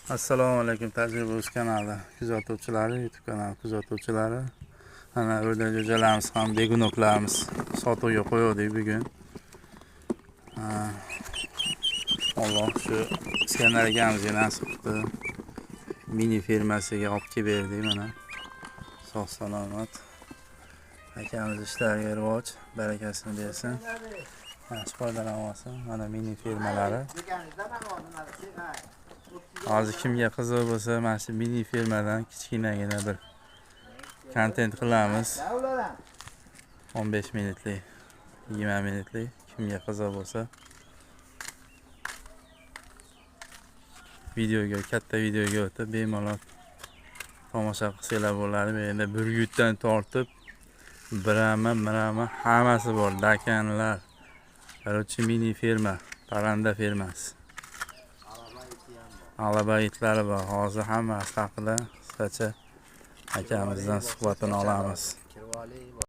Assalomu alaykum tajriba.uz kanali kuzatuvchilari, YouTube kanali kuzatuvchilari. Ana o'rdak jo'jalarimiz ham begunoqlarimiz sotuvga qo'ydik bugun. Alloh shu Iskandar akamizga nasib qildi. Mini fermasiga olib kelib berdik mana. Sog' salomat. Akamiz ishlariga rivoj, barakasini bersin. Yaxshi foydalanib olsin. Mana mini fermalari. Hozir kimga qiziq bo'lsa, mana shu mini fermadan kichkinagina bir kontent qilamiz. 15 minutlik, 20 minutlik. Kimga qiziq bo'lsa, videoga, katta videoga o'tib bemalol tomosha qilsanglar bo'ladi. Bu yerda burgutdan tortib birama hammasi bor. Dakanlar. Короче, mini ferma, parranda fermasi. Alaba itlari bor. Hozir hammasi haqida qisqacha akamizdan suhbatini olamiz.